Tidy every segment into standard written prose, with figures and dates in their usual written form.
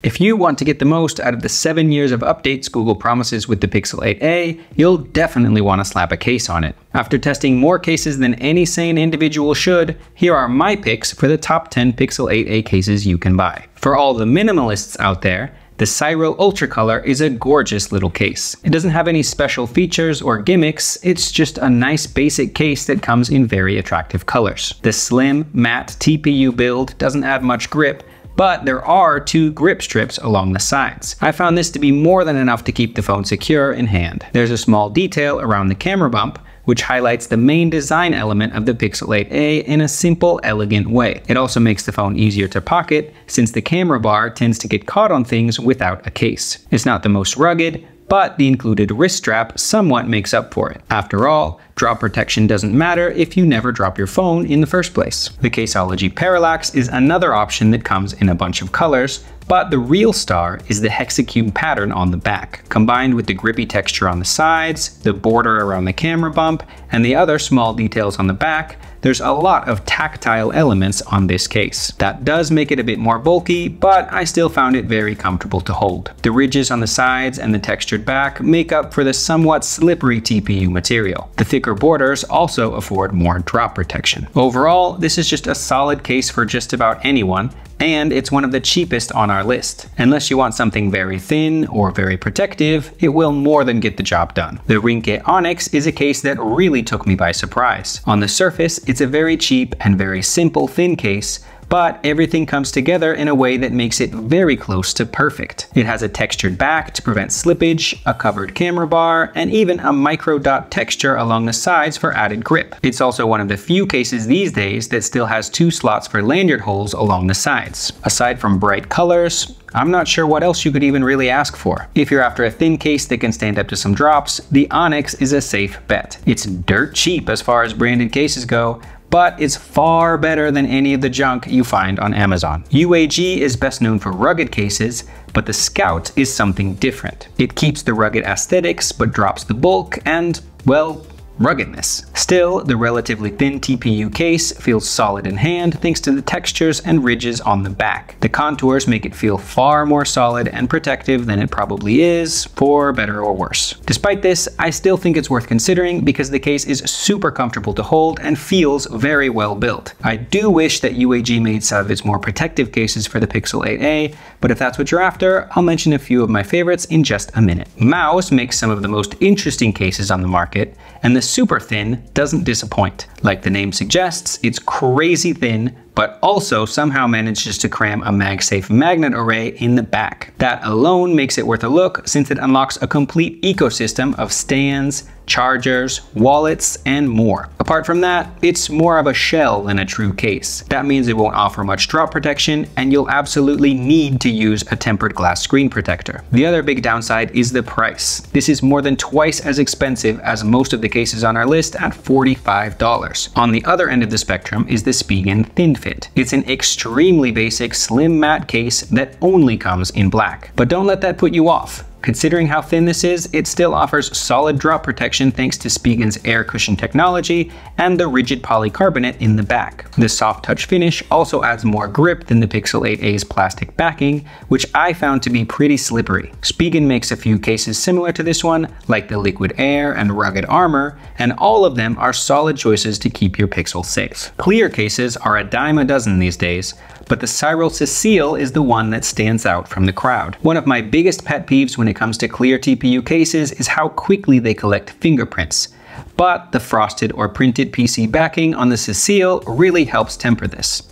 If you want to get the most out of the 7 years of updates Google promises with the Pixel 8a, you'll definitely want to slap a case on it. After testing more cases than any sane individual should, here are my picks for the top 10 Pixel 8a cases you can buy. For all the minimalists out there, the Cyrill Ultracolor is a gorgeous little case. It doesn't have any special features or gimmicks, it's just a nice basic case that comes in very attractive colors. The slim, matte TPU build doesn't add much grip, but there are 2 grip strips along the sides. I found this to be more than enough to keep the phone secure in hand. There's a small detail around the camera bump, which highlights the main design element of the Pixel 8a in a simple, elegant way. It also makes the phone easier to pocket, since the camera bar tends to get caught on things without a case. It's not the most rugged, but the included wrist strap somewhat makes up for it. After all, drop protection doesn't matter if you never drop your phone in the first place. The Caseology Parallax is another option that comes in a bunch of colors, but the real star is the hexacube pattern on the back. Combined with the grippy texture on the sides, the border around the camera bump, and the other small details on the back, there's a lot of tactile elements on this case. That does make it a bit more bulky, but I still found it very comfortable to hold. The ridges on the sides and the textured back make up for the somewhat slippery TPU material. The thicker borders also afford more drop protection. Overall, this is just a solid case for just about anyone, and it's one of the cheapest on our list. Unless you want something very thin or very protective, it will more than get the job done. The Ringke Onyx is a case that really took me by surprise. On the surface, it's a very cheap and very simple thin case, but everything comes together in a way that makes it very close to perfect. It has a textured back to prevent slippage, a covered camera bar, and even a micro dot texture along the sides for added grip. It's also one of the few cases these days that still has 2 slots for lanyard holes along the sides. Aside from bright colors, I'm not sure what else you could even really ask for. If you're after a thin case that can stand up to some drops, the Onyx is a safe bet. It's dirt cheap as far as branded cases go, but it's far better than any of the junk you find on Amazon. UAG is best known for rugged cases, but the Scout is something different. It keeps the rugged aesthetics, but drops the bulk and, well, ruggedness. Still, the relatively thin TPU case feels solid in hand thanks to the textures and ridges on the back. The contours make it feel far more solid and protective than it probably is, for better or worse. Despite this, I still think it's worth considering because the case is super comfortable to hold and feels very well built. I do wish that UAG made some of its more protective cases for the Pixel 8a, but if that's what you're after, I'll mention a few of my favorites in just a minute. Mous makes some of the most interesting cases on the market, and the super thin doesn't disappoint. Like the name suggests, it's crazy thin, but also somehow manages to cram a MagSafe magnet array in the back. That alone makes it worth a look since it unlocks a complete ecosystem of stands, chargers, wallets, and more. Apart from that, it's more of a shell than a true case. That means it won't offer much drop protection, and you'll absolutely need to use a tempered glass screen protector. The other big downside is the price. This is more than twice as expensive as most of the cases on our list at $45. On the other end of the spectrum is the Spigen Thin Fit. It's an extremely basic slim matte case that only comes in black. But don't let that put you off. Considering how thin this is, it still offers solid drop protection thanks to Spigen's air cushion technology and the rigid polycarbonate in the back. The soft touch finish also adds more grip than the Pixel 8a's plastic backing, which I found to be pretty slippery. Spigen makes a few cases similar to this one, like the Liquid Air and Rugged Armor, and all of them are solid choices to keep your Pixel safe. Clear cases are a dime a dozen these days, but the Cyrill Cecile is the one that stands out from the crowd. One of my biggest pet peeves when it comes to clear TPU cases is how quickly they collect fingerprints. But the frosted or printed PC backing on the Cecile really helps temper this.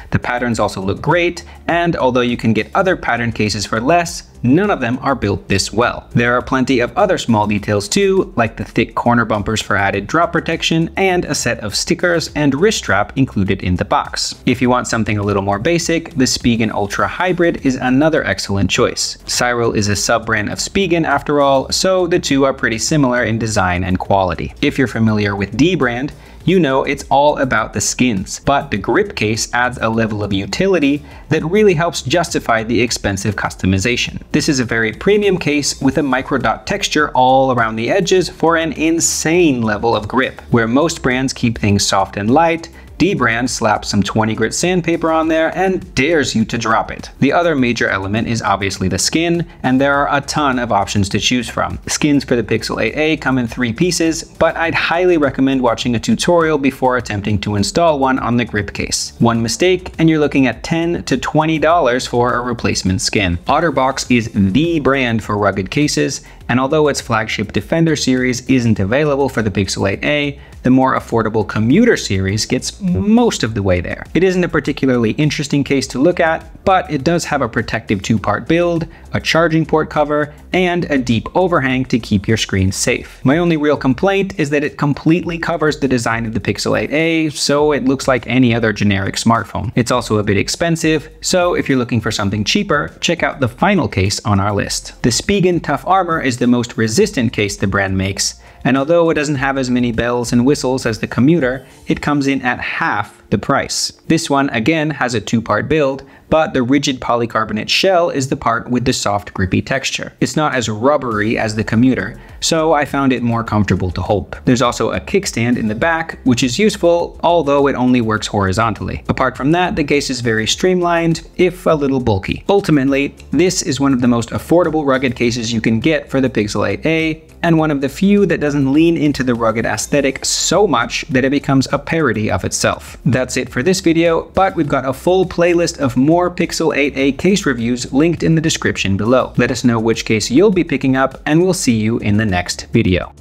The patterns also look great, and although you can get other pattern cases for less, none of them are built this well. There are plenty of other small details too, like the thick corner bumpers for added drop protection and a set of stickers and wrist strap included in the box. If you want something a little more basic, the Spigen Ultra Hybrid is another excellent choice. Cyrill is a sub-brand of Spigen after all, so the two are pretty similar in design and quality. If you're familiar with dbrand, you know it's all about the skins, but the grip case adds a level of utility that really helps justify the expensive customization. This is a very premium case with a micro dot texture all around the edges for an insane level of grip. Where most brands keep things soft and light, dbrand slaps some 20 grit sandpaper on there and dares you to drop it. The other major element is obviously the skin, and there are a ton of options to choose from. Skins for the Pixel 8a come in 3 pieces, but I'd highly recommend watching a tutorial before attempting to install one on the grip case. One mistake and you're looking at $10 to $20 for a replacement skin. Otterbox is the brand for rugged cases, and although its flagship Defender series isn't available for the Pixel 8a, the more affordable Commuter series gets most of the way there. It isn't a particularly interesting case to look at, but it does have a protective 2-part build, a charging port cover, and a deep overhang to keep your screen safe. My only real complaint is that it completely covers the design of the Pixel 8a, so it looks like any other generic smartphone. It's also a bit expensive, so if you're looking for something cheaper, check out the final case on our list. The Spigen Tough Armor is the most resistant case the brand makes, and although it doesn't have as many bells and whistles as the Commuter, it comes in at half the price. This one again has a 2-part build, but the rigid polycarbonate shell is the part with the soft grippy texture. It's not as rubbery as the Commuter, so I found it more comfortable to hold. There's also a kickstand in the back, which is useful, although it only works horizontally. Apart from that, the case is very streamlined, if a little bulky. Ultimately, this is one of the most affordable rugged cases you can get for the Pixel 8a, and one of the few that doesn't lean into the rugged aesthetic so much that it becomes a parody of itself. That's it for this video, but we've got a full playlist of more Pixel 8a case reviews linked in the description below. Let us know which case you'll be picking up, and we'll see you in the next video.